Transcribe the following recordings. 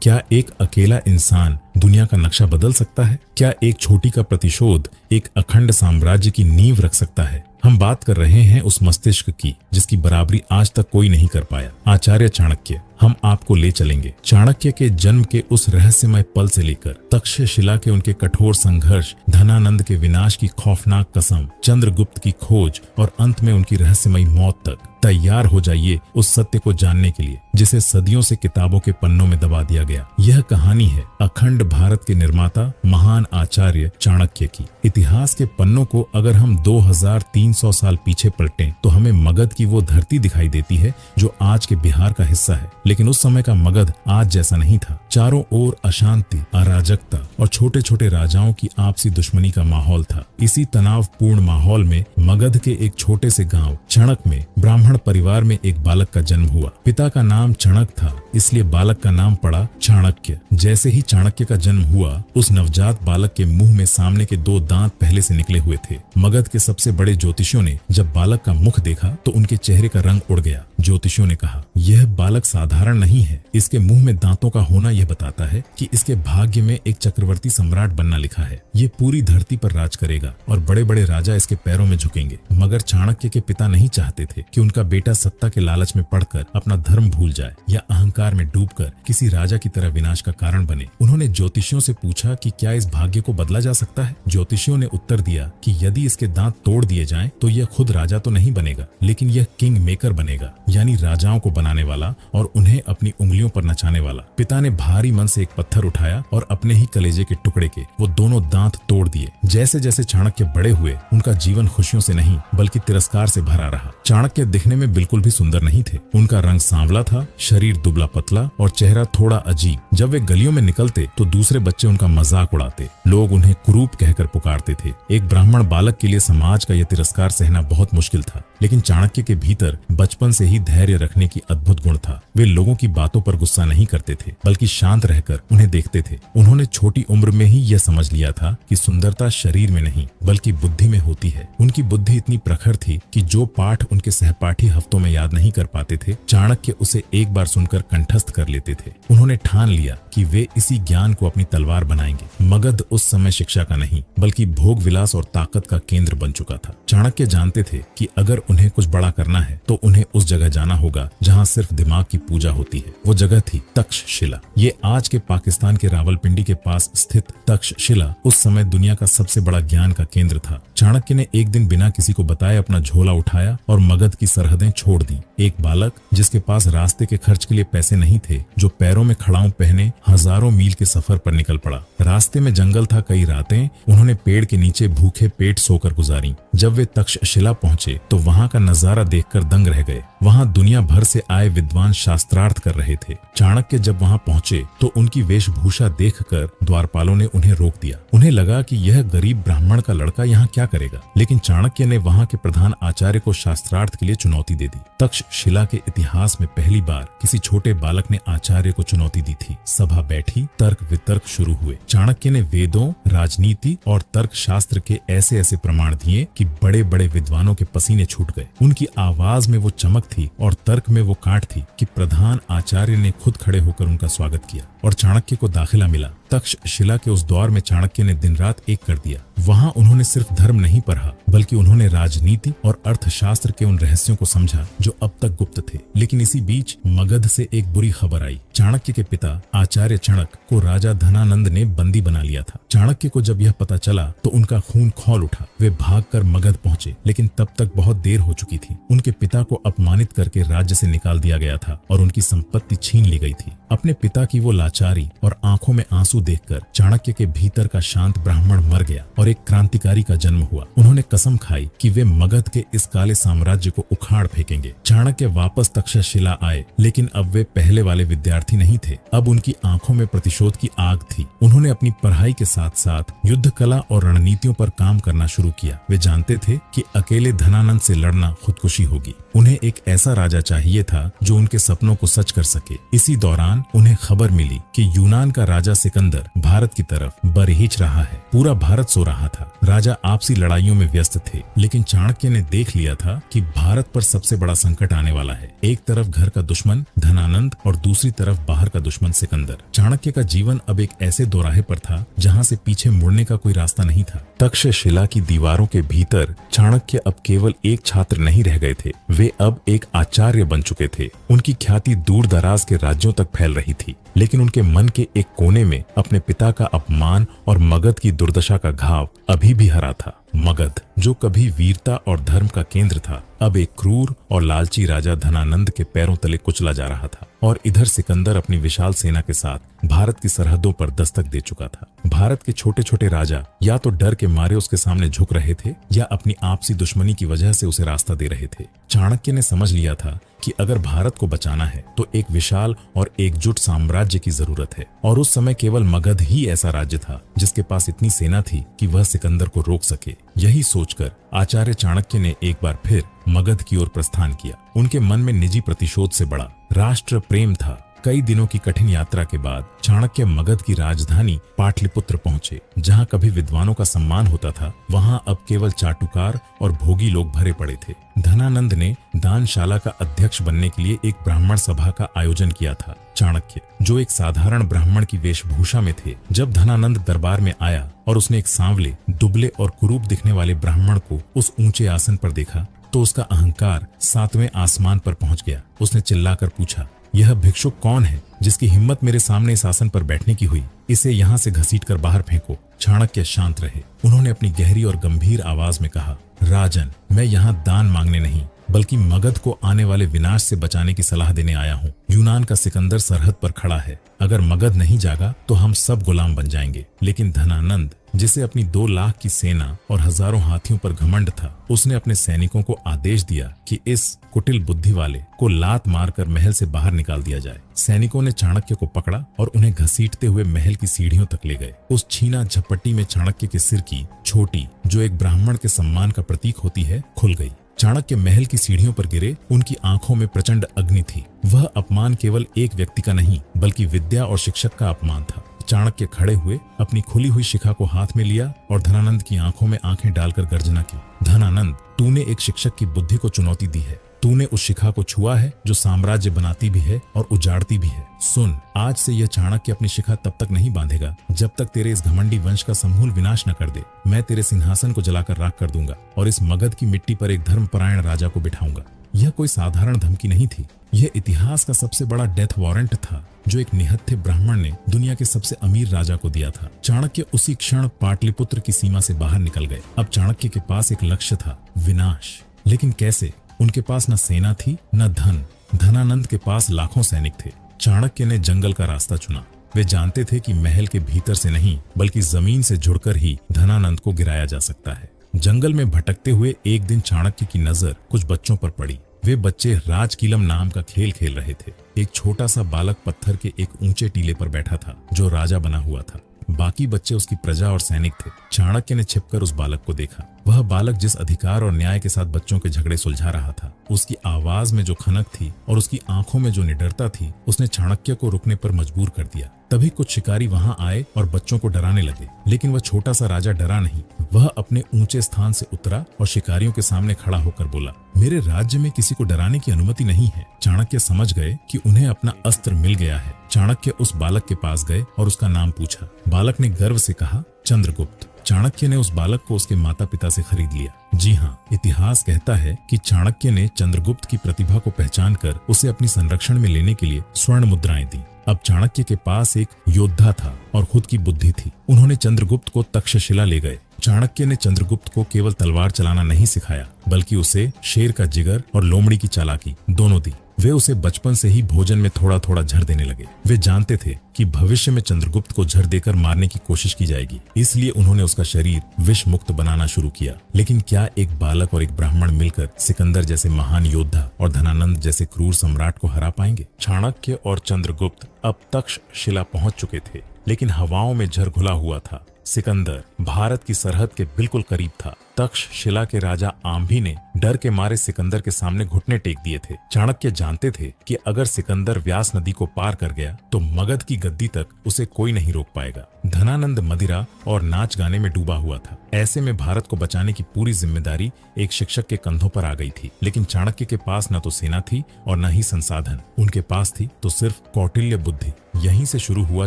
क्या एक अकेला इंसान दुनिया का नक्शा बदल सकता है? क्या एक छोटी का प्रतिशोध एक अखंड साम्राज्य की नींव रख सकता है? हम बात कर रहे हैं उस मस्तिष्क की जिसकी बराबरी आज तक कोई नहीं कर पाया, आचार्य चाणक्य। हम आपको ले चलेंगे चाणक्य के जन्म के उस रहस्यमय पल से लेकर तक्षशिला के उनके कठोर संघर्ष, धनानंद के विनाश की खौफनाक कसम, चंद्रगुप्त की खोज और अंत में उनकी रहस्यमयी मौत तक। तैयार हो जाइए उस सत्य को जानने के लिए जिसे सदियों से किताबों के पन्नों में दबा दिया गया। यह कहानी है अखंड भारत के निर्माता महान आचार्य चाणक्य की। इतिहास के पन्नों को अगर हम 2300 साल पीछे पलटें तो हमें मगध की वो धरती दिखाई देती है जो आज के बिहार का हिस्सा है। लेकिन उस समय का मगध आज जैसा नहीं था। चारों ओर अशांति, अराजकता और छोटे छोटे राजाओं की आपसी दुश्मनी का माहौल था। इसी तनावपूर्ण माहौल में मगध के एक छोटे से गांव चणक में ब्राह्मण परिवार में एक बालक का जन्म हुआ। पिता का नाम चणक था, इसलिए बालक का नाम पड़ा चाणक्य। जैसे ही चाणक्य का जन्म हुआ, उस नवजात बालक के मुंह में सामने के 2 दांत पहले से निकले हुए थे। मगध के सबसे बड़े ज्योतिषियों ने जब बालक का मुख देखा तो उनके चेहरे का रंग उड़ गया। ज्योतिषियों ने कहा, यह बालक साधारण नहीं है। इसके मुंह में दांतों का होना यह बताता है कि इसके भाग्य में एक चक्रवर्ती सम्राट बनना लिखा है। ये पूरी धरती पर राज करेगा और बड़े बड़े राजा इसके पैरों में झुकेंगे। मगर चाणक्य के पिता नहीं चाहते थे कि उनका बेटा सत्ता के लालच में पड़कर अपना धर्म भूल जाए या अहंकार में डूबकर किसी राजा की तरह विनाश का कारण बने। उन्होंने ज्योतिषियों से पूछा कि क्या इस भाग्य को बदला जा सकता है। ज्योतिषियों ने उत्तर दिया कि यदि इसके दांत तोड़ दिए जाएं तो यह खुद राजा तो नहीं बनेगा, लेकिन यह किंग मेकर बनेगा, यानी राजाओं को बनाने वाला और उन्हें अपनी उंगलियों पर नचाने वाला। पिता ने भारी मन से एक पत्थर उठाया और अपने ही कलेजे के टुकड़े के वो दोनों दांत तोड़ दिए। जैसे जैसे चाणक्य बड़े हुए, उनका जीवन खुशियों से नहीं बल्कि तिरस्कार से भरा रहा। चाणक्य दिखने में बिल्कुल भी सुंदर नहीं थे। उनका रंग सांवला था, शरीर दुबला पतला और चेहरा थोड़ा अजीब। जब वे गलियों में निकलते तो दूसरे बच्चे उनका मजाक उड़ाते। लोग उन्हें कुरूप कहकर पुकारते थे। एक ब्राह्मण बालक के लिए समाज का यह तिरस्कार सहना बहुत मुश्किल था, लेकिन चाणक्य के भीतर बचपन से ही धैर्य रखने की अद्भुत गुण था। वे लोगों की बातों पर गुस्सा नहीं करते थे, बल्कि शांत रहकर उन्हें देखते थे। उन्होंने छोटी उम्र में ही यह समझ लिया था कि सुंदरता शरीर में नहीं बल्कि बुद्धि में होती है। उनकी बुद्धि इतनी प्रखर थी कि जो पाठ उनके सहपाठी हफ्तों में याद नहीं कर पाते थे, चाणक्य उसे एक बार सुनकर कंठस्थ कर लेते थे। उन्होंने ठान लिया कि वे इसी ज्ञान को अपनी तलवार बनाएंगे। मगध उस समय शिक्षा का नहीं बल्कि भोग विलास और ताकत का केंद्र बन चुका था। चाणक्य जानते थे कि अगर उन्हें कुछ बड़ा करना है तो उन्हें उस जगह जाना होगा जहां सिर्फ दिमाग की पूजा होती है। वो जगह थी तक्षशिला। ये आज के पाकिस्तान के रावलपिंडी के पास स्थित तक्षशिला उस समय दुनिया का सबसे बड़ा ज्ञान का केंद्र था। चाणक्य ने एक दिन बिना किसी को बताए अपना झोला उठाया और मगध की सरहदें छोड़ दी। एक बालक जिसके पास रास्ते के खर्च के लिए पैसे नहीं थे, जो पैरों में खड़ाऊं पहने हजारों मील के सफर पर निकल पड़ा। रास्ते में जंगल था। कई रातें उन्होंने पेड़ के नीचे भूखे पेट सोकर गुजारी। जब वे तक्षशिला पहुंचे तो वहां का नजारा देखकर दंग रह गए। वहां दुनिया भर से आए विद्वान शास्त्रार्थ कर रहे थे। चाणक्य जब वहां पहुंचे तो उनकी वेशभूषा देखकर द्वारपालों ने उन्हें रोक दिया। उन्हें लगा कि यह गरीब ब्राह्मण का लड़का यहाँ क्या करेगा, लेकिन चाणक्य ने वहां के प्रधान आचार्य को शास्त्रार्थ के लिए चुनौती दे दी। तक्षशिला के इतिहास में पहली बार किसी छोटे बालक ने आचार्य को चुनौती दी थी। सभा बैठी, तर्क वितर्क शुरू हुए। चाणक्य ने वेदों, राजनीति और तर्क शास्त्र के ऐसे ऐसे प्रमाण दिए कि बड़े बड़े विद्वानों के पसीने छूट गए। उनकी आवाज में वो चमक थी और तर्क में वो काट थी कि प्रधान आचार्य ने खुद खड़े होकर उनका स्वागत किया और चाणक्य को दाखिला मिला। तक्षशिला के उस दौर में चाणक्य ने दिन रात एक कर दिया। वहां उन्होंने सिर्फ धर्म नहीं पढ़ा बल्कि उन्होंने राजनीति और अर्थशास्त्र के उन रहस्यों को समझा जो अब तक गुप्त थे। लेकिन इसी बीच मगध से एक बुरी खबर आई। चाणक्य के पिता आचार्य चणक को राजा धनानंद ने बंदी बना लिया था। चाणक्य को जब यह पता चला तो उनका खून खौल उठा। वे भागकर मगध पहुंचे, लेकिन तब तक बहुत देर हो चुकी थी। उनके पिता को अपमानित करके राज्य से निकाल दिया गया था और उनकी संपत्ति छीन ली गई थी। अपने पिता की वो लाचारी और आंखों में आंसू देखकर चाणक्य के भीतर का शांत ब्राह्मण मर गया और एक क्रांतिकारी का जन्म हुआ। उन्होंने कसम खाई कि वे मगध के इस काले साम्राज्य को उखाड़ फेंकेंगे। चाणक्य वापस तक्षशिला आए, लेकिन अब वे पहले वाले विद्यार्थी नहीं थे। अब उनकी आंखों में प्रतिशोध की आग थी। उन्होंने अपनी पढ़ाई के साथ साथ युद्ध कला और रणनीतियों पर काम करना शुरू किया। वे जानते थे कि अकेले धनानंद से लड़ना खुदकुशी होगी। उन्हें एक ऐसा राजा चाहिए था जो उनके सपनों को सच कर सके। इसी दौरान उन्हें खबर मिली कि यूनान का राजा सिकंदर भारत की तरफ बरहिच रहा है। पूरा भारत सो रहा रहा था। राजा आपसी लड़ाइयों में व्यस्त थे, लेकिन चाणक्य ने देख लिया था कि भारत पर सबसे बड़ा संकट आने वाला है। एक तरफ घर का दुश्मन धनानंद और दूसरी तरफ बाहर का दुश्मन सिकंदर। चाणक्य का जीवन अब एक ऐसे दोराहे पर था जहां से पीछे मुड़ने का कोई रास्ता नहीं था। तक्षशिला की दीवारों के भीतर चाणक्य अब केवल एक छात्र नहीं रह गए थे, वे अब एक आचार्य बन चुके थे। उनकी ख्याति दूर दराज के राज्यों तक फैल रही थी, लेकिन उनके मन के एक कोने में अपने पिता का अपमान और मगध की दुर्दशा का घाव अभी भी हरा था। मगध, जो कभी वीरता और धर्म का केंद्र था, अब एक क्रूर और लालची राजा धनानंद के पैरों तले कुचला जा रहा था। और इधर सिकंदर अपनी विशाल सेना के साथ भारत की सरहदों पर दस्तक दे चुका था। भारत के छोटे छोटे राजा या तो डर के मारे उसके सामने झुक रहे थे या अपनी आपसी दुश्मनी की वजह से उसे रास्ता दे रहे थे। चाणक्य ने समझ लिया था कि अगर भारत को बचाना है तो एक विशाल और एकजुट साम्राज्य की जरूरत है, और उस समय केवल मगध ही ऐसा राज्य था जिसके पास इतनी सेना थी कि वह सिकंदर को रोक सके। यही सोचकर आचार्य चाणक्य ने एक बार फिर मगध की ओर प्रस्थान किया। उनके मन में निजी प्रतिशोध से बड़ा राष्ट्र प्रेम था। कई दिनों की कठिन यात्रा के बाद चाणक्य मगध की राजधानी पाटलिपुत्र पहुंचे। जहां कभी विद्वानों का सम्मान होता था, वहां अब केवल चाटुकार और भोगी लोग भरे पड़े थे। धनानंद ने दानशाला का अध्यक्ष बनने के लिए एक ब्राह्मण सभा का आयोजन किया था। चाणक्य, जो एक साधारण ब्राह्मण की वेशभूषा में थे, जब धनानंद दरबार में आया और उसने एक सांवले, दुबले और कुरूप दिखने वाले ब्राह्मण को उस ऊंचे आसन पर देखा तो उसका अहंकार 7वें आसमान पर पहुंच गया। उसने चिल्लाकर पूछा, यह भिक्षुक कौन है जिसकी हिम्मत मेरे सामने इस आसन पर बैठने की हुई? इसे यहाँ से घसीटकर बाहर फेंको। चाणक्य शांत रहे। उन्होंने अपनी गहरी और गंभीर आवाज में कहा, राजन, मैं यहाँ दान मांगने नहीं बल्कि मगध को आने वाले विनाश से बचाने की सलाह देने आया हूँ। यूनान का सिकंदर सरहद पर खड़ा है। अगर मगध नहीं जागा तो हम सब गुलाम बन जाएंगे। लेकिन धनानंद, जिसे अपनी 2 लाख की सेना और हजारों हाथियों पर घमंड था, उसने अपने सैनिकों को आदेश दिया कि इस कुटिल बुद्धि वाले को लात मारकर महल से बाहर निकाल दिया जाए। सैनिकों ने चाणक्य को पकड़ा और उन्हें घसीटते हुए महल की सीढ़ियों तक ले गए। उस छीना झपट्टी में चाणक्य के सिर की छोटी, जो एक ब्राह्मण के सम्मान का प्रतीक होती है, खुल गई। चाणक्य महल की सीढ़ियों पर गिरे। उनकी आंखों में प्रचंड अग्नि थी। वह अपमान केवल एक व्यक्ति का नहीं बल्कि विद्या और शिक्षक का अपमान था। चाणक्य खड़े हुए, अपनी खुली हुई शिखा को हाथ में लिया और धनानंद की आंखों में आंखें डालकर गर्जना की। धनानंद, तूने एक शिक्षक की बुद्धि को चुनौती दी है। तूने उस शिखा को छुआ है जो साम्राज्य बनाती भी है और उजाड़ती भी है। सुन, आज से यह चाणक्य अपनी शिखा तब तक नहीं बांधेगा जब तक तेरे इस घमंडी वंश का समूल विनाश न कर दे। मैं तेरे सिंहासन को जलाकर राख कर दूंगा और इस मगध की मिट्टी पर एक धर्मपरायण राजा को बिठाऊंगा। यह कोई साधारण धमकी नहीं थी, यह इतिहास का सबसे बड़ा डेथ वारंट था जो एक निहत्थे ब्राह्मण ने दुनिया के सबसे अमीर राजा को दिया था। चाणक्य उसी क्षण पाटलिपुत्र की सीमा से बाहर निकल गए। अब चाणक्य के पास एक लक्ष्य था, विनाश। लेकिन कैसे? उनके पास न सेना थी न धन। धनानंद के पास लाखों सैनिक थे। चाणक्य ने जंगल का रास्ता चुना। वे जानते थे कि महल के भीतर से नहीं बल्कि जमीन से जुड़कर ही धनानंद को गिराया जा सकता है। जंगल में भटकते हुए एक दिन चाणक्य की नजर कुछ बच्चों पर पड़ी। वे बच्चे राजकीलम नाम का खेल खेल रहे थे। एक छोटा सा बालक पत्थर के एक ऊंचे टीले पर बैठा था जो राजा बना हुआ था। बाकी बच्चे उसकी प्रजा और सैनिक थे। चाणक्य ने छिपकर उस बालक को देखा। वह बालक जिस अधिकार और न्याय के साथ बच्चों के झगड़े सुलझा रहा था, उसकी आवाज में जो खनक थी और उसकी आंखों में जो निडरता थी, उसने चाणक्य को रुकने पर मजबूर कर दिया। तभी कुछ शिकारी वहां आए और बच्चों को डराने लगे, लेकिन वह छोटा सा राजा डरा नहीं। वह अपने ऊंचे स्थान से उतरा और शिकारियों के सामने खड़ा होकर बोला, मेरे राज्य में किसी को डराने की अनुमति नहीं है। चाणक्य समझ गए कि उन्हें अपना अस्त्र मिल गया है। चाणक्य उस बालक के पास गए और उसका नाम पूछा। बालक ने गर्व से कहा, चंद्रगुप्त। चाणक्य ने उस बालक को उसके माता पिता से खरीद लिया। जी हाँ, इतिहास कहता है कि चाणक्य ने चंद्रगुप्त की प्रतिभा को पहचान कर उसे अपनी संरक्षण में लेने के लिए स्वर्ण मुद्राएं दी। अब चाणक्य के पास एक योद्धा था और खुद की बुद्धि थी। उन्होंने चंद्रगुप्त को तक्षशिला ले गए। चाणक्य ने चंद्रगुप्त को केवल तलवार चलाना नहीं सिखाया बल्कि उसे शेर का जिगर और लोमड़ी की चालाकी दोनों दी। वे उसे बचपन से ही भोजन में थोड़ा थोड़ा झर देने लगे। वे जानते थे कि भविष्य में चंद्रगुप्त को झर देकर मारने की कोशिश की जाएगी, इसलिए उन्होंने उसका शरीर विष मुक्त बनाना शुरू किया। लेकिन क्या एक बालक और एक ब्राह्मण मिलकर सिकंदर जैसे महान योद्धा और धनानंद जैसे क्रूर सम्राट को हरा पाएंगे? चाणक्य और चंद्रगुप्त अब तक्षशिला पहुंच चुके थे, लेकिन हवाओं में झर घुला हुआ था। सिकंदर भारत की सरहद के बिल्कुल करीब था। तक्षशिला के राजा आम्भी ने डर के मारे सिकंदर के सामने घुटने टेक दिए थे। चाणक्य जानते थे कि अगर सिकंदर व्यास नदी को पार कर गया तो मगध की गद्दी तक उसे कोई नहीं रोक पाएगा। धनानंद मदिरा और नाच गाने में डूबा हुआ था। ऐसे में भारत को बचाने की पूरी जिम्मेदारी एक शिक्षक के कंधों पर आ गई थी। लेकिन चाणक्य के पास न तो सेना थी और न ही संसाधन। उनके पास थी तो सिर्फ कौटिल्य बुद्धि। यहीं से शुरू हुआ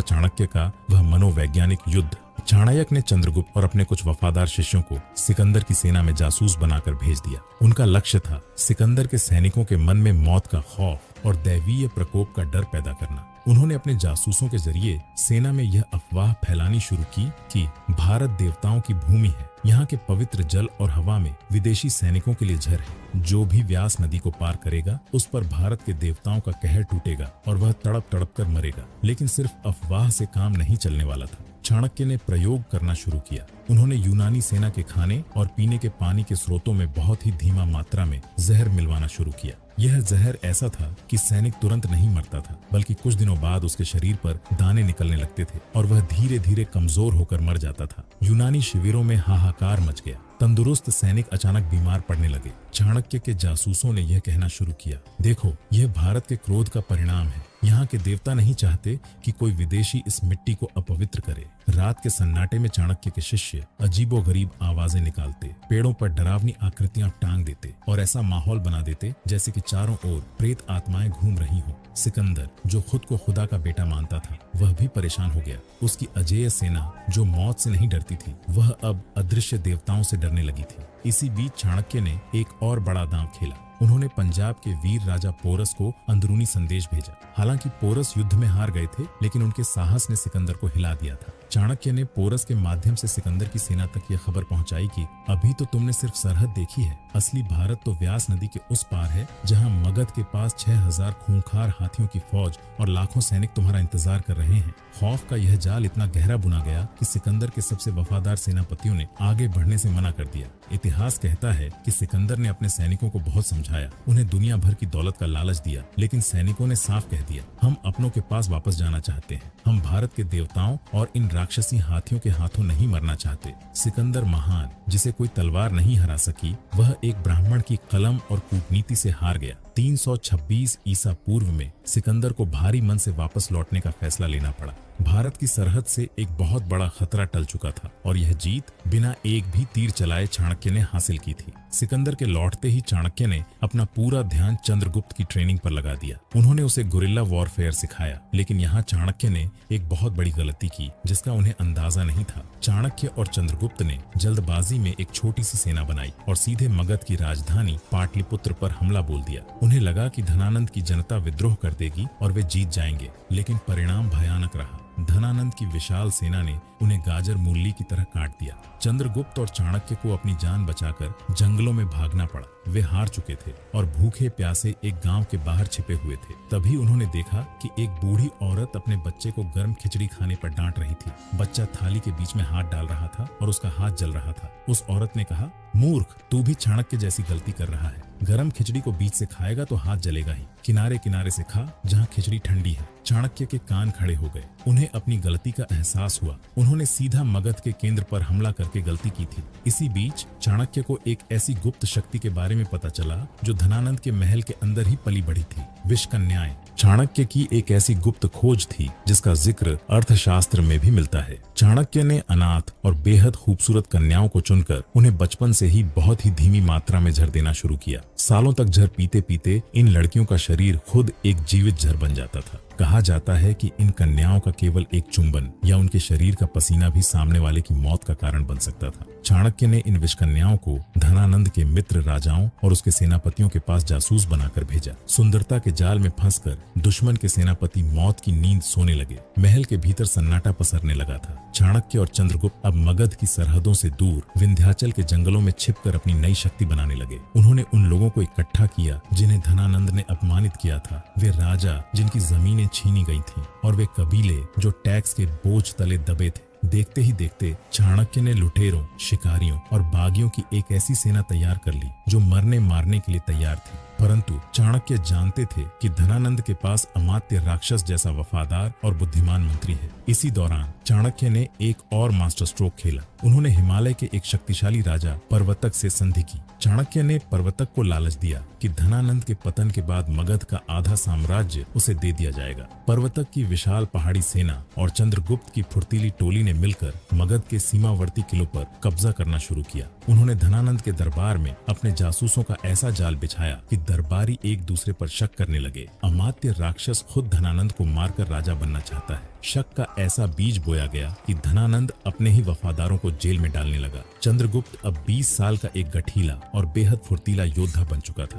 चाणक्य का वह मनोवैज्ञानिक युद्ध। चाणक्य ने चंद्रगुप्त और अपने कुछ वफादार शिष्यों को सिकंदर की सेना में जासूस बनाकर भेज दिया। उनका लक्ष्य था सिकंदर के सैनिकों के मन में मौत का खौफ और दैवीय प्रकोप का डर पैदा करना। उन्होंने अपने जासूसों के जरिए सेना में यह अफवाह फैलानी शुरू की कि भारत देवताओं की भूमि है। यहाँ के पवित्र जल और हवा में विदेशी सैनिकों के लिए झर है। जो भी व्यास नदी को पार करेगा उस पर भारत के देवताओं का कहर टूटेगा और वह तड़प तड़प कर मरेगा। लेकिन सिर्फ अफवाह से काम नहीं चलने वाला था। चाणक्य ने प्रयोग करना शुरू किया। उन्होंने यूनानी सेना के खाने और पीने के पानी के स्रोतों में बहुत ही धीमा मात्रा में जहर मिलवाना शुरू किया। यह जहर ऐसा था कि सैनिक तुरंत नहीं मरता था, बल्कि कुछ दिनों बाद उसके शरीर पर दाने निकलने लगते थे और वह धीरे धीरे कमजोर होकर मर जाता था। यूनानी शिविरों में हाहाकार मच गया। तंदुरुस्त सैनिक अचानक बीमार पड़ने लगे। चाणक्य के जासूसों ने यह कहना शुरू किया, देखो, यह भारत के क्रोध का परिणाम है। यहाँ के देवता नहीं चाहते कि कोई विदेशी इस मिट्टी को अपवित्र करे। रात के सन्नाटे में चाणक्य के शिष्य अजीबोगरीब आवाजें निकालते, पेड़ों पर डरावनी आकृतियां टांग देते और ऐसा माहौल बना देते जैसे कि चारों ओर प्रेत आत्माएं घूम रही हों। सिकंदर, जो खुद को खुदा का बेटा मानता था, वह भी परेशान हो गया। उसकी अजेय सेना, जो मौत से नहीं डरती थी, वह अब अदृश्य देवताओं से डरने लगी थी। इसी बीच चाणक्य ने एक और बड़ा दांव खेला। उन्होंने पंजाब के वीर राजा पोरस को अंदरूनी संदेश भेजा। हालांकि पोरस युद्ध में हार गए थे, लेकिन उनके साहस ने सिकंदर को हिला दिया था। चाणक्य ने पोरस के माध्यम से सिकंदर की सेना तक यह खबर पहुंचाई कि अभी तो तुमने सिर्फ सरहद देखी है, असली भारत तो व्यास नदी के उस पार है, जहां मगध के पास 6000 खूंखार हाथियों की फौज और लाखों सैनिक तुम्हारा इंतजार कर रहे हैं। खौफ का यह जाल इतना गहरा बुना गया कि सिकंदर के सबसे वफादार सेनापतियों ने आगे बढ़ने से मना कर दिया। इतिहास कहता है कि सिकंदर ने अपने सैनिकों को बहुत समझाया, उन्हें दुनिया भर की दौलत का लालच दिया, लेकिन सैनिकों ने साफ कह दिया, हम अपनों के पास वापस जाना चाहते हैं। हम भारत के देवताओं और इन राक्षसी हाथियों के हाथों नहीं मरना चाहते। सिकंदर महान, जिसे कोई तलवार नहीं हरा सकी, वह एक ब्राह्मण की कलम और कूटनीति से हार गया। 326 ईसा पूर्व में सिकंदर को भारी मन से वापस लौटने का फैसला लेना पड़ा। भारत की सरहद से एक बहुत बड़ा खतरा टल चुका था और यह जीत बिना एक भी तीर चलाए चाणक्य ने हासिल की थी। सिकंदर के लौटते ही चाणक्य ने अपना पूरा ध्यान चंद्रगुप्त की ट्रेनिंग पर लगा दिया। उन्होंने उसे गुरिल्ला वॉरफेयर सिखाया। लेकिन यहाँ चाणक्य ने एक बहुत बड़ी गलती की जिसका उन्हें अंदाजा नहीं था। चाणक्य और चंद्रगुप्त ने जल्दबाजी में एक छोटी सी सेना बनाई और सीधे मगध की राजधानी पाटलिपुत्र पर हमला बोल दिया। उन्हें लगा कि धनानंद की जनता विद्रोह कर देगी और वे जीत जाएंगे, लेकिन परिणाम भयानक रहा। धनानंद की विशाल सेना ने उन्हें गाजर मूली की तरह काट दिया। चंद्रगुप्त और चाणक्य को अपनी जान बचाकर जंगलों में भागना पड़ा। वे हार चुके थे और भूखे प्यासे एक गांव के बाहर छिपे हुए थे। तभी उन्होंने देखा कि एक बूढ़ी औरत अपने बच्चे को गर्म खिचड़ी खाने पर डांट रही थी। बच्चा थाली के बीच में हाथ डाल रहा था और उसका हाथ जल रहा था। उस औरत ने कहा, मूर्ख, तू भी चाणक्य जैसी गलती कर रहा है। गरम खिचड़ी को बीच से खाएगा तो हाथ जलेगा ही। किनारे किनारे से खा, जहाँ खिचड़ी ठंडी है। चाणक्य के कान खड़े हो गए। उन्हें अपनी गलती का एहसास हुआ। उन्होंने सीधा मगध के केंद्र पर हमला करके गलती की थी। इसी बीच चाणक्य को एक ऐसी गुप्त शक्ति के बारे में पता चला जो धनानंद के महल के अंदर ही पली बढ़ी थी, विषकन्याएं। चाणक्य की एक ऐसी गुप्त खोज थी जिसका जिक्र अर्थशास्त्र में भी मिलता है। चाणक्य ने अनाथ और बेहद खूबसूरत कन्याओं को चुनकर उन्हें बचपन से ही बहुत ही धीमी मात्रा में झर देना शुरू किया। सालों तक झर पीते पीते इन लड़कियों का शरीर खुद एक जीवित झर बन जाता था। कहा जाता है कि इन कन्याओं का केवल एक चुंबन या उनके शरीर का पसीना भी सामने वाले की मौत का कारण बन सकता था। चाणक्य ने इन विषकन्याओं को धनानंद के मित्र राजाओं और उसके सेनापतियों के पास जासूस बनाकर भेजा। सुंदरता के जाल में फंसकर दुश्मन के सेनापति मौत की नींद सोने लगे। महल के भीतर सन्नाटा पसरने लगा था। चाणक्य और चंद्रगुप्त अब मगध की सरहदों से दूर विंध्याचल के जंगलों में छिपकर अपनी नई शक्ति बनाने लगे। उन्होंने उन लोगों को इकट्ठा किया जिन्हें धनानंद ने अपमानित किया था, वे राजा जिनकी जमीनें छीनी गई थीं, और वे कबीले जो टैक्स के बोझ तले दबे थे। देखते ही देखते चाणक्य ने लुटेरों, शिकारियों और बागियों की एक ऐसी सेना तैयार कर ली जो मरने मारने के लिए तैयार थी। परंतु चाणक्य जानते थे कि धनानंद के पास अमात्य राक्षस जैसा वफादार और बुद्धिमान मंत्री है। इसी दौरान चाणक्य ने एक और मास्टर स्ट्रोक खेला। उन्होंने हिमालय के एक शक्तिशाली राजा परवतक से संधि की। चाणक्य ने परवतक को लालच दिया कि धनानंद के पतन के बाद मगध का आधा साम्राज्य उसे दे दिया जाएगा। परवतक की विशाल पहाड़ी सेना और चंद्रगुप्त की फुर्तीली टोली ने मिलकर मगध के सीमावर्ती किलों पर कब्जा करना शुरू किया। उन्होंने धनानंद के दरबार में अपने जासूसों का ऐसा जाल बिछाया कि दरबारी एक दूसरे पर शक करने लगे। अमात्य राक्षस खुद धनानंद को मारकर राजा बनना चाहता है। शक का ऐसा बीज बोया गया कि धनानंद अपने ही वफादारों को जेल में डालने लगा। चंद्रगुप्त अब 20 साल का एक गठीला और बेहद फुर्तीला योद्धा बन चुका था।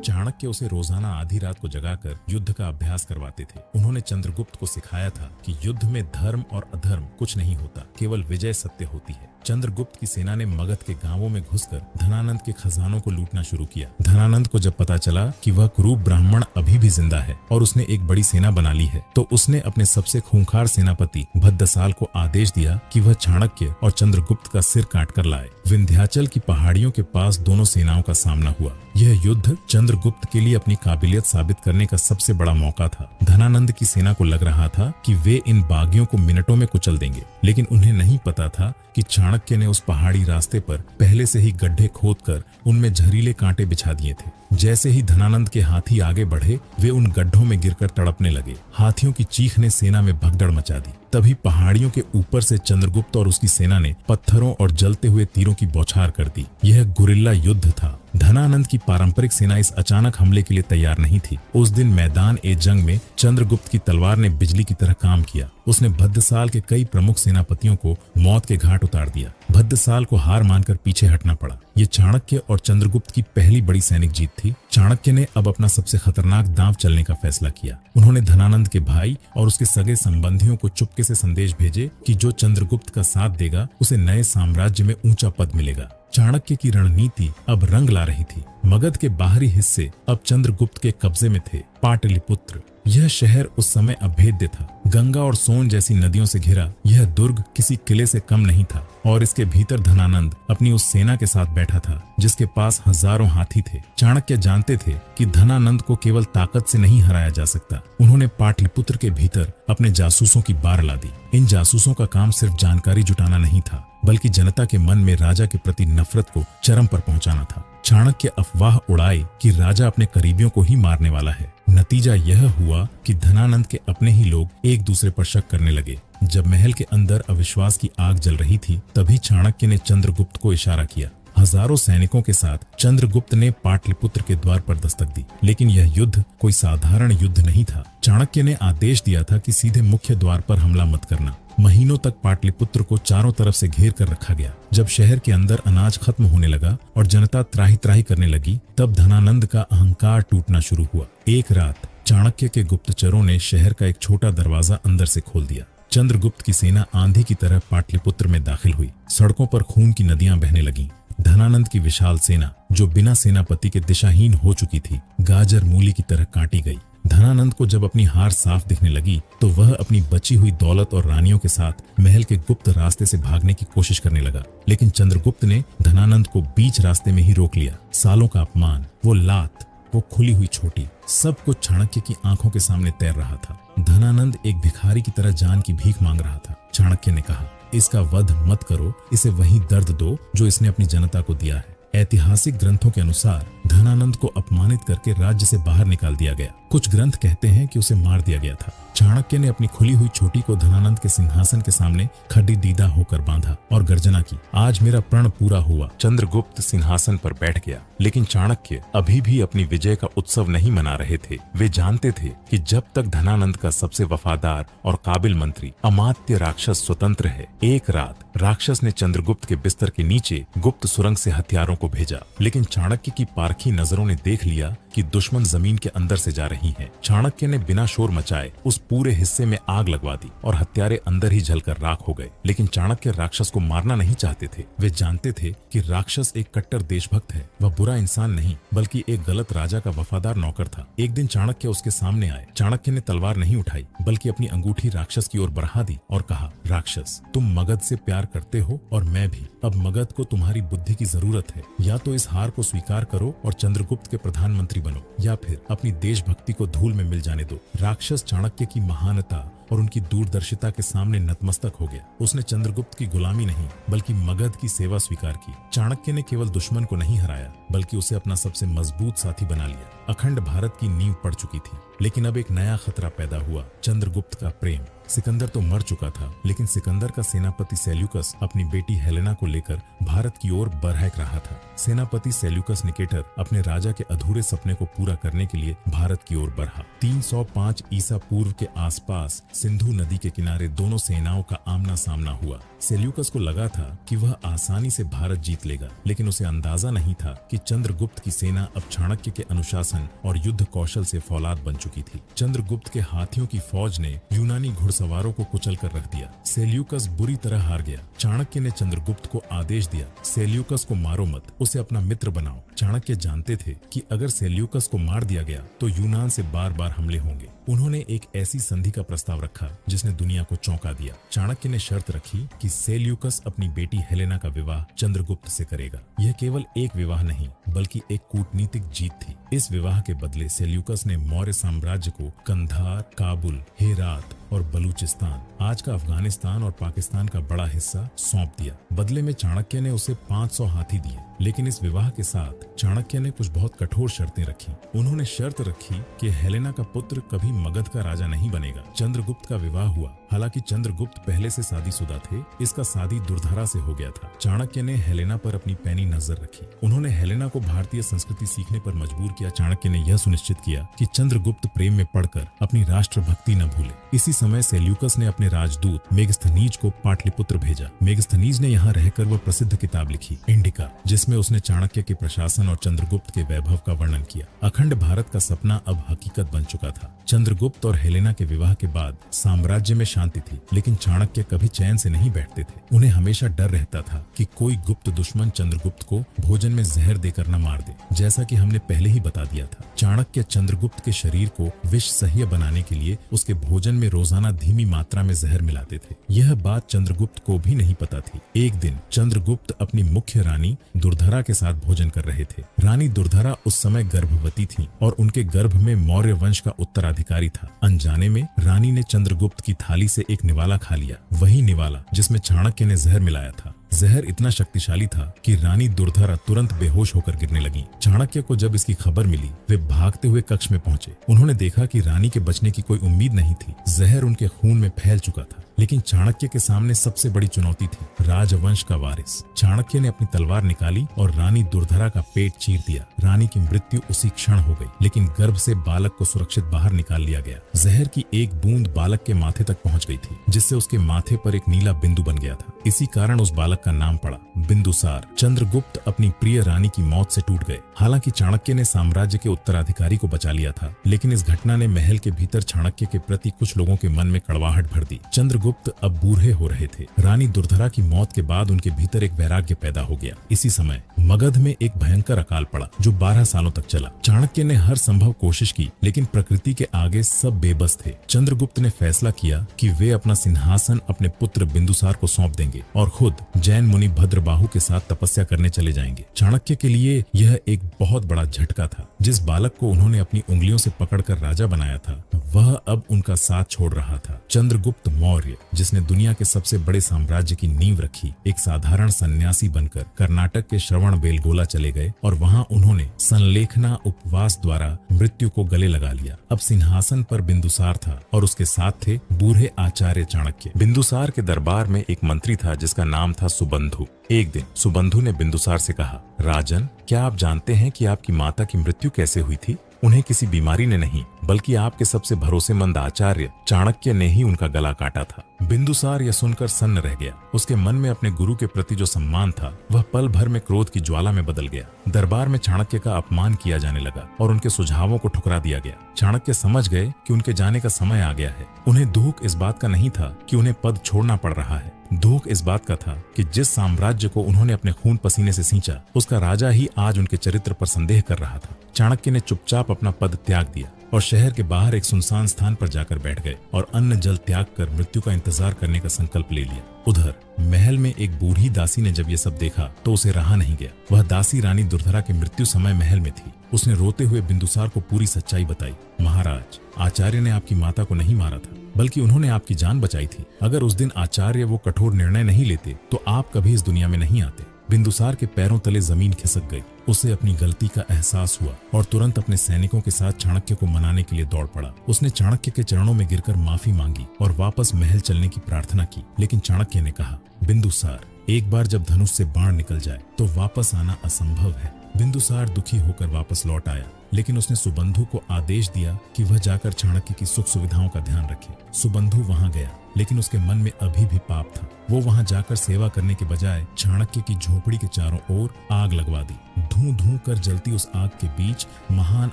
चाणक्य उसे रोजाना आधी रात को जगाकर युद्ध का अभ्यास करवाते थे। उन्होंने चंद्रगुप्त को सिखाया था कि युद्ध में धर्म और अधर्म कुछ नहीं होता, केवल विजय सत्य होती है। चंद्रगुप्त की सेना ने मगध के गांवों में घुसकर धनानंद के खजानों को लूटना शुरू किया। धनानंद को जब पता चला कि वह कुरूप ब्राह्मण अभी भी जिंदा है और उसने एक बड़ी सेना बना ली है, तो उसने अपने सबसे खूंखार सेनापति भद्दसाल को आदेश दिया कि वह चाणक्य और चंद्रगुप्त का सिर काट कर लाए। विंध्याचल की पहाड़ियों के पास दोनों सेनाओं का सामना हुआ। यह युद्ध चंद्रगुप्त के लिए अपनी काबिलियत साबित करने का सबसे बड़ा मौका था। धनानंद की सेना को लग रहा था कि वे इन बागियों को मिनटों में कुचल देंगे, लेकिन उन्हें नहीं पता था कि चाणक्य ने उस पहाड़ी रास्ते पर पहले से ही गड्ढे खोदकर उनमें जहरीले कांटे बिछा दिए थे। जैसे ही धनानंद के हाथी आगे बढ़े, वे उन गड्ढों में गिरकर तड़पने लगे। हाथियों की चीख ने सेना में भगदड़ मचा दी। तभी पहाड़ियों के ऊपर से चंद्रगुप्त और उसकी सेना ने पत्थरों और जलते हुए तीरों की बौछार कर दी। यह गुरिल्ला युद्ध था। धनानंद की पारंपरिक सेना इस अचानक हमले के लिए तैयार नहीं थी। उस दिन मैदान ए जंग में चंद्रगुप्त की तलवार ने बिजली की तरह काम किया। उसने भद्दसाल के कई प्रमुख सेनापतियों को मौत के घाट उतार दिया। भद्दसाल को हार मानकर पीछे हटना पड़ा। ये चाणक्य और चंद्रगुप्त की पहली बड़ी सैनिक जीत थी। चाणक्य ने अब अपना सबसे खतरनाक दांव चलने का फैसला किया। उन्होंने धनानंद के भाई और उसके सगे संबंधियों को चुपके से संदेश भेजे कि जो चंद्रगुप्त का साथ देगा उसे नए साम्राज्य में ऊंचा पद मिलेगा। चाणक्य की रणनीति अब रंग ला रही थी। मगध के बाहरी हिस्से अब चंद्रगुप्त के कब्जे में थे। पाटलिपुत्र, यह शहर उस समय अभेद्य था। गंगा और सोन जैसी नदियों से घिरा यह दुर्ग किसी किले से कम नहीं था और इसके भीतर धनानंद अपनी उस सेना के साथ बैठा था जिसके पास हजारों हाथी थे। चाणक्य जानते थे कि धनानंद को केवल ताकत से नहीं हराया जा सकता। उन्होंने पाटलिपुत्र के भीतर अपने जासूसों की बार ला दी। इन जासूसों का काम सिर्फ जानकारी जुटाना नहीं था, बल्कि जनता के मन में राजा के प्रति नफरत को चरम पर पहुंचाना था। चाणक्य अफवाह उड़ाए कि राजा अपने करीबियों को ही मारने वाला है। नतीजा यह हुआ कि धनानंद के अपने ही लोग एक दूसरे पर शक करने लगे। जब महल के अंदर अविश्वास की आग जल रही थी, तभी चाणक्य ने चंद्रगुप्त को इशारा किया। हजारों सैनिकों के साथ चंद्रगुप्त ने पाटलिपुत्र के द्वार पर दस्तक दी। लेकिन यह युद्ध कोई साधारण युद्ध नहीं था। चाणक्य ने आदेश दिया था कि सीधे मुख्य द्वार पर हमला मत करना। महीनों तक पाटलिपुत्र को चारों तरफ से घेर कर रखा गया। जब शहर के अंदर अनाज खत्म होने लगा और जनता त्राही त्राही करने लगी, तब धनानंद का अहंकार टूटना शुरू हुआ। एक रात चाणक्य के गुप्तचरों ने शहर का एक छोटा दरवाजा अंदर से खोल दिया। चंद्रगुप्त की सेना आंधी की तरह पाटलिपुत्र में दाखिल हुई। सड़कों पर खून की नदियां बहने लगीं। धनानंद की विशाल सेना, जो बिना सेनापति के दिशाहीन हो चुकी थी, गाजर मूली की तरह काटी गई। धनानंद को जब अपनी हार साफ दिखने लगी, तो वह अपनी बची हुई दौलत और रानियों के साथ महल के गुप्त रास्ते से भागने की कोशिश करने लगा। लेकिन चंद्रगुप्त ने धनानंद को बीच रास्ते में ही रोक लिया। सालों का अपमान, वो लात, वो खुली हुई छोटी, सब कुछ चाणक्य की आंखों के सामने तैर रहा था। धनानंद एक भिखारी की तरह जान की भीख मांग रहा था। चाणक्य ने कहा, इसका वध मत करो, इसे वही दर्द दो जो इसने अपनी जनता को दिया है। ऐतिहासिक ग्रंथों के अनुसार धनानंद को अपमानित करके राज्य से बाहर निकाल दिया गया। कुछ ग्रंथ कहते हैं कि उसे मार दिया गया था। चाणक्य ने अपनी खुली हुई छोटी को धनानंद के सिंहासन के सामने खड़ी दीदा होकर बांधा और गर्जना की, आज मेरा प्रण पूरा हुआ। चंद्रगुप्त सिंहासन पर बैठ गया, लेकिन चाणक्य अभी भी अपनी विजय का उत्सव नहीं मना रहे थे। वे जानते थे कि जब तक धनानंद का सबसे वफादार और काबिल मंत्री अमात्य राक्षस स्वतंत्र है। एक रात राक्षस ने चंद्रगुप्त के बिस्तर के नीचे गुप्त सुरंग से हथियारों को भेजा, लेकिन चाणक्य की पारखी नजरों ने देख लिया कि कि दुश्मन जमीन के अंदर से जा रही हैं। चाणक्य ने बिना शोर मचाए उस पूरे हिस्से में आग लगवा दी और हत्यारे अंदर ही जलकर राख हो गए। लेकिन चाणक्य राक्षस को मारना नहीं चाहते थे। वे जानते थे कि राक्षस एक कट्टर देशभक्त है, वह बुरा इंसान नहीं बल्कि एक गलत राजा का वफादार नौकर था। एक दिन चाणक्य उसके सामने आए। चाणक्य ने तलवार नहीं उठाई बल्कि अपनी अंगूठी राक्षस की ओर बढ़ा दी और कहा, राक्षस, तुम मगध से प्यार करते हो और मैं भी। अब मगध को तुम्हारी बुद्धि की जरूरत है। या तो इस हार को स्वीकार करो और चंद्रगुप्त के प्रधानमंत्री बनो, या फिर अपनी देशभक्ति को धूल में मिल जाने दो। राक्षस चाणक्य की महानता और उनकी दूरदर्शिता के सामने नतमस्तक हो गया। उसने चंद्रगुप्त की गुलामी नहीं बल्कि मगध की सेवा स्वीकार की। चाणक्य ने केवल दुश्मन को नहीं हराया बल्कि उसे अपना सबसे मजबूत साथी बना लिया। अखंड भारत की नींव पड़ चुकी थी, लेकिन अब एक नया खतरा पैदा हुआ, चंद्रगुप्त का प्रेम। सिकंदर तो मर चुका था, लेकिन सिकंदर का सेनापति सेल्यूकस अपनी बेटी हेलेना को लेकर भारत की ओर बरहक रहा था। सेनापति सेल्यूकस निकेटर अपने राजा के अधूरे सपने को पूरा करने के लिए भारत की ओर बढ़ा। 305 ईसा पूर्व के आसपास सिंधु नदी के किनारे दोनों सेनाओं का आमना सामना हुआ। सेल्यूकस को लगा था कि वह आसानी से भारत जीत लेगा, लेकिन उसे अंदाजा नहीं था कि चंद्रगुप्त की सेना अब चाणक्य के अनुशासन और युद्ध कौशल से फौलाद बन चुकी थी। चंद्रगुप्त के हाथियों की फौज ने यूनानी घुड़सवारों को कुचल कर रख दिया। सेल्यूकस बुरी तरह हार गया। चाणक्य ने चंद्रगुप्त को आदेश दिया, सेल्यूकस को मारो मत, उसे अपना मित्र बनाओ। चाणक्य जानते थे कि अगर सेल्यूकस को मार दिया गया तो यूनान से बार बार हमले होंगे। उन्होंने एक ऐसी संधि का प्रस्ताव रखा जिसने दुनिया को चौंका दिया। चाणक्य ने शर्त रखी कि सेल्यूकस अपनी बेटी हेलेना का विवाह चंद्रगुप्त से करेगा। यह केवल एक विवाह नहीं बल्कि एक कूटनीतिक जीत थी। इस विवाह के बदले सेल्यूकस ने मौर्य साम्राज्य को कंधार, काबुल, हेरात और बलूचिस्तान, आज का अफगानिस्तान और पाकिस्तान का बड़ा हिस्सा सौंप दिया। बदले में चाणक्य ने उसे 500 हाथी दिए। लेकिन इस विवाह के साथ चाणक्य ने कुछ बहुत कठोर शर्तें रखी। उन्होंने शर्त रखी कि हेलेना का पुत्र कभी मगध का राजा नहीं बनेगा। चंद्रगुप्त का विवाह हुआ। हालांकि चंद्रगुप्त पहले से शादीशुदा थे, इसका शादी दुर्धरा से हो गया था। चाणक्य ने हेलेना पर अपनी पैनी नजर रखी। उन्होंने हेलेना को भारतीय संस्कृति सीखने पर मजबूर किया। चाणक्य ने यह सुनिश्चित किया कि चंद्रगुप्त प्रेम में पड़कर अपनी राष्ट्रभक्ति न भूले। इसी समय सेल्यूकस ने अपने राजदूत मेगस्थनीज को पाटलिपुत्र भेजा। मेगस्थनीज ने यहाँ रहकर वह प्रसिद्ध किताब लिखी, इंडिका, जिसमें उसने चाणक्य के प्रशासन और चंद्रगुप्त के वैभव का वर्णन किया। अखंड भारत का सपना अब हकीकत बन चुका था। चंद्रगुप्त और हेलेना के विवाह के बाद साम्राज्य में शांति थी, लेकिन चाणक्य कभी चैन से नहीं बैठते थे। उन्हें हमेशा डर रहता था कि कोई गुप्त दुश्मन चंद्रगुप्त को भोजन में जहर देकर न मार दे, जैसा कि हमने पहले ही बता दिया था। चाणक्य चंद्रगुप्त के शरीर को विष सह्य बनाने के लिए उसके भोजन में रोजाना धीमी मात्रा में जहर मिलाते थे। यह बात चंद्रगुप्त को भी नहीं पता थी। एक दिन चंद्रगुप्त अपनी मुख्य रानी दुर्धरा के साथ भोजन कर रहे थे। रानी दुर्धरा उस समय गर्भवती थी और उनके गर्भ में मौर्य वंश का उत्तराधिकारी था। अनजाने में रानी ने चंद्रगुप्त की थाली से एक निवाला खा लिया, वही निवाला जिसमें चाणक्य ने जहर मिलाया था। जहर इतना शक्तिशाली था कि रानी दुर्धरा तुरंत बेहोश होकर गिरने लगी। चाणक्य को जब इसकी खबर मिली, वे भागते हुए कक्ष में पहुंचे। उन्होंने देखा कि रानी के बचने की कोई उम्मीद नहीं थी। जहर उनके खून में फैल चुका था। लेकिन चाणक्य के सामने सबसे बड़ी चुनौती थी राजवंश का वारिस। चाणक्य ने अपनी तलवार निकाली और रानी दुर्धरा का पेट चीर दिया। रानी की मृत्यु उसी क्षण हो गई, लेकिन गर्भ से बालक को सुरक्षित बाहर निकाल लिया गया। जहर की एक बूंद बालक के माथे तक पहुंच गई थी, जिससे उसके माथे पर एक नीला बिंदु बन गया था। इसी कारण उस बालक का नाम पड़ा बिंदुसार। चंद्रगुप्त अपनी प्रिय रानी की मौत से टूट गए। हालांकि चाणक्य ने साम्राज्य के उत्तराधिकारी को बचा लिया था, लेकिन इस घटना ने महल के भीतर चाणक्य के प्रति कुछ लोगों के मन में कड़वाहट भर दी। चंद्रगुप्त अब बूढ़े हो रहे थे। रानी दुर्धरा की मौत के बाद उनके भीतर एक वैराग्य पैदा हो गया। इसी समय मगध में एक भयंकर अकाल पड़ा जो 12 सालों तक चला। चाणक्य ने हर संभव कोशिश की, लेकिन प्रकृति के आगे सब बेबस थे। चंद्रगुप्त ने फैसला किया कि वे अपना सिंहासन अपने पुत्र बिंदुसार को सौंप देंगे और खुद जैन मुनि भद्रबाहु के साथ तपस्या करने चले जाएंगे। चाणक्य के लिए यह एक बहुत बड़ा झटका था। जिस बालक को उन्होंने अपनी उंगलियों से पकड़कर राजा बनाया था, वह अब उनका साथ छोड़ रहा था। चंद्रगुप्त मौर्य, जिसने दुनिया के सबसे बड़े साम्राज्य की नींव रखी, एक साधारण सन्यासी बनकर कर्नाटक के श्रवणबेलगोला चले गए और वहां उन्होंने संलेखना उपवास द्वारा मृत्यु को गले लगा लिया। अब सिंहासन पर बिंदुसार था और उसके साथ थे बूढ़े आचार्य चाणक्य। बिंदुसार के दरबार में एक मंत्री था जिसका नाम था सुबंधु। एक दिन सुबंधु ने बिंदुसार से कहा, राजन, क्या आप जानते हैं कि आपकी माता की मृत्यु कैसे हुई थी? उन्हें किसी बीमारी ने नहीं बल्कि आपके सबसे भरोसेमंद आचार्य चाणक्य ने ही उनका गला काटा था। बिंदुसार यह सुनकर सन्न रह गया। उसके मन में अपने गुरु के प्रति जो सम्मान था वह पल भर में क्रोध की ज्वाला में बदल गया। दरबार में चाणक्य का अपमान किया जाने लगा और उनके सुझावों को ठुकरा दिया गया। चाणक्य समझ गए कि उनके जाने का समय आ गया है। उन्हें दुख इस बात का नहीं था कि उन्हें पद छोड़ना पड़ रहा है, दुख इस बात का था कि जिस साम्राज्य को उन्होंने अपने खून पसीने से सींचा उसका राजा ही आज उनके चरित्र पर संदेह कर रहा था। चाणक्य ने चुपचाप अपना पद त्याग दिया और शहर के बाहर एक सुनसान स्थान पर जाकर बैठ गए और अन्न जल त्याग कर मृत्यु का इंतजार करने का संकल्प ले लिया। उधर महल में एक बूढ़ी दासी ने जब ये सब देखा तो उसे रहा नहीं गया। वह दासी रानी दुर्धरा के मृत्यु समय महल में थी। उसने रोते हुए बिंदुसार को पूरी सच्चाई बताई। महाराज, आचार्य ने आपकी माता को नहीं मारा था, बल्कि उन्होंने आपकी जान बचाई थी। अगर उस दिन आचार्य वो कठोर निर्णय नहीं लेते तो आप कभी इस दुनिया में नहीं आते। बिंदुसार के पैरों तले जमीन खिसक गई। उसे अपनी गलती का एहसास हुआ और तुरंत अपने सैनिकों के साथ चाणक्य को मनाने के लिए दौड़ पड़ा। उसने चाणक्य के चरणों में गिरकर माफी मांगी और वापस महल चलने की प्रार्थना की। लेकिन चाणक्य ने कहा, बिंदुसार, एक बार जब धनुष से बाण निकल जाए तो वापस आना असंभव है। बिंदुसार दुखी होकर वापस लौट आया, लेकिन उसने सुबंधु को आदेश दिया कि वह जाकर चाणक्य की सुख सुविधाओं का ध्यान रखे। सुबंधु वहां गया, लेकिन उसके मन में अभी भी पाप था। वो वहां जाकर सेवा करने के बजाय चाणक्य की झोपड़ी के चारों ओर आग लगवा दी। धूं धूं कर जलती उस आग के बीच महान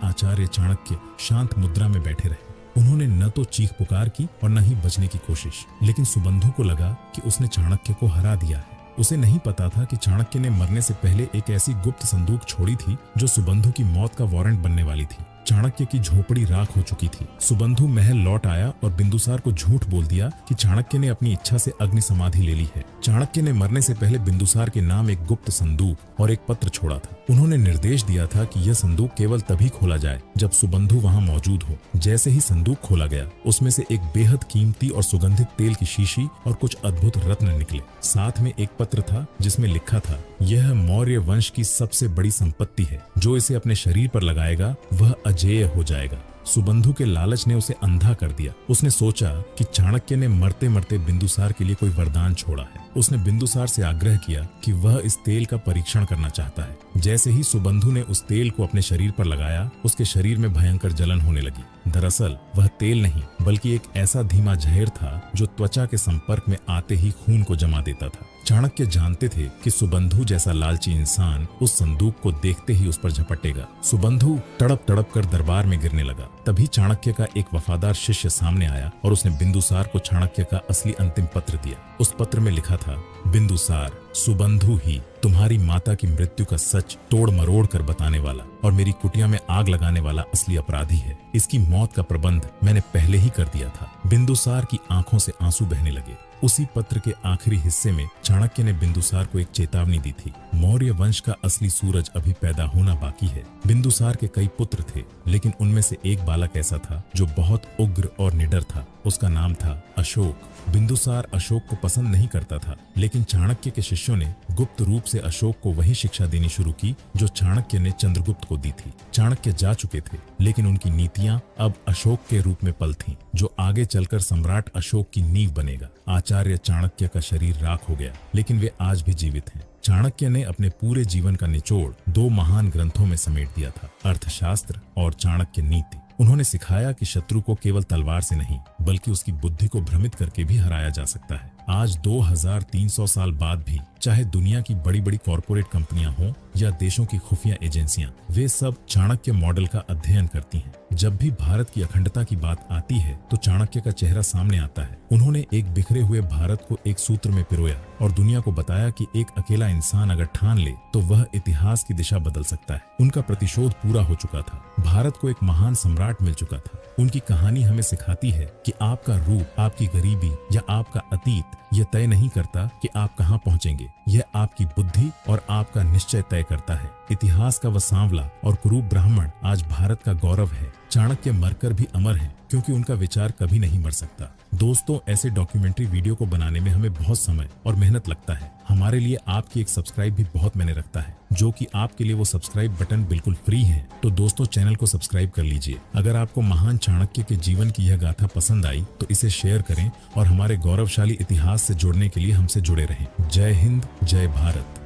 आचार्य चाणक्य शांत मुद्रा में बैठे रहे। उन्होंने न तो चीख पुकार की और न ही बचने की कोशिश, लेकिन सुबंधु को लगा कि उसने चाणक्य को हरा दिया है। उसे नहीं पता था कि चाणक्य ने मरने से पहले एक ऐसी गुप्त संदूक छोड़ी थी जो सुबंधु की मौत का वारंट बनने वाली थी। चाणक्य की झोपड़ी राख हो चुकी थी। सुबंधु महल लौट आया और बिंदुसार को झूठ बोल दिया कि चाणक्य ने अपनी इच्छा से अग्नि समाधि ले ली है। चाणक्य ने मरने से पहले बिंदुसार के नाम एक गुप्त संदूक और एक पत्र छोड़ा था। उन्होंने निर्देश दिया था कि यह संदूक केवल तभी खोला जाए जब सुबंधु वहां मौजूद हो। जैसे ही संदूक खोला गया, उसमें से एक बेहद कीमती और सुगंधित तेल की शीशी और कुछ अद्भुत रत्न निकले। साथ में एक पत्र था जिसमें लिखा था, यह मौर्य वंश की सबसे बड़ी संपत्ति है, जो इसे अपने शरीर पर लगाएगा वह अजेय हो जाएगा। सुबंधु के लालच ने उसे अंधा कर दिया। उसने सोचा कि चाणक्य ने मरते मरते बिंदुसार के लिए कोई वरदान छोड़ा है। उसने बिंदुसार से आग्रह किया कि वह इस तेल का परीक्षण करना चाहता है। जैसे ही सुबंधु ने उस तेल को अपने शरीर पर लगाया, उसके शरीर में भयंकर जलन होने लगी। दरअसल वह तेल नहीं, बल्कि एक ऐसा धीमा जहर था जो त्वचा के संपर्क में आते ही खून को जमा देता था। चाणक्य जानते थे कि सुबंधु जैसा लालची इंसान उस संदूक को देखते ही उस पर झपटेगा। सुबंधु तड़प तड़प कर दरबार में गिरने लगा। तभी चाणक्य का एक वफादार शिष्य सामने आया और उसने बिंदुसार को चाणक्य का असली अंतिम पत्र दिया। उस पत्र में लिखा था, बिंदुसार, सुबंधु ही तुम्हारी माता की मृत्यु का सच तोड़ मरोड़ कर बताने वाला और मेरी कुटिया में आग लगाने वाला असली अपराधी है। इसकी मौत का प्रबंध मैंने पहले ही कर दिया था। बिंदुसार की आंखों से आंसू बहने लगे। उसी पत्र के आखिरी हिस्से में चाणक्य ने बिंदुसार को एक चेतावनी दी थी। मौर्य वंश का असली सूरज अभी पैदा होना बाकी है। बिंदुसार के कई पुत्र थे, लेकिन उनमें से एक बालक ऐसा था जो बहुत उग्र और निडर था। उसका नाम था अशोक। बिंदुसार अशोक को पसंद नहीं करता था, लेकिन चाणक्य के शिष्यों ने गुप्त रूप से अशोक को वही शिक्षा देनी शुरू की जो चाणक्य ने चंद्रगुप्त को दी थी। चाणक्य जा चुके थे, लेकिन उनकी नीतियां अब अशोक के रूप में पल थीं, जो आगे चलकर सम्राट अशोक की नींव बनेगा। आचार्य चाणक्य का शरीर राख हो गया, लेकिन वे आज भी जीवित हैं। चाणक्य ने अपने पूरे जीवन का निचोड़ 2 महान ग्रंथों में समेट दिया था, अर्थशास्त्र और चाणक्य नीति। उन्होंने सिखाया कि शत्रु को केवल तलवार से नहीं, बल्कि उसकी बुद्धि को भ्रमित करके भी हराया जा सकता है। आज 2300 साल बाद भी, चाहे दुनिया की बड़ी बड़ी कॉरपोरेट कंपनियां हों या देशों की खुफिया एजेंसियां, वे सब चाणक्य मॉडल का अध्ययन करती हैं। जब भी भारत की अखंडता की बात आती है तो चाणक्य का चेहरा सामने आता है। उन्होंने एक बिखरे हुए भारत को एक सूत्र में पिरोया और दुनिया को बताया कि एक अकेला इंसान अगर ठान ले तो वह इतिहास की दिशा बदल सकता है। उनका प्रतिशोध पूरा हो चुका था। भारत को एक महान सम्राट मिल चुका था। उनकी कहानी हमें सिखाती है कि आपका रूप, आपकी गरीबी या आपका अतीत यह तय नहीं करता कि आप कहां पहुंचेंगे। यह आपकी बुद्धि और आपका निश्चय तय करता है। इतिहास का वह सांवला और कुरूप ब्राह्मण आज भारत का गौरव है। चाणक्य मरकर भी अमर हैं, क्योंकि उनका विचार कभी नहीं मर सकता। दोस्तों, ऐसे डॉक्यूमेंट्री वीडियो को बनाने में हमें बहुत समय और मेहनत लगता है। हमारे लिए आपकी एक सब्सक्राइब भी बहुत मायने रखता है, जो कि आपके लिए वो सब्सक्राइब बटन बिल्कुल फ्री है। तो दोस्तों, चैनल को सब्सक्राइब कर लीजिए। अगर आपको महान चाणक्य के जीवन की यह गाथा पसंद आई तो इसे शेयर करें और हमारे गौरवशाली इतिहास से जुड़ने के लिए हमसे जुड़े रहें। जय हिंद, जय भारत।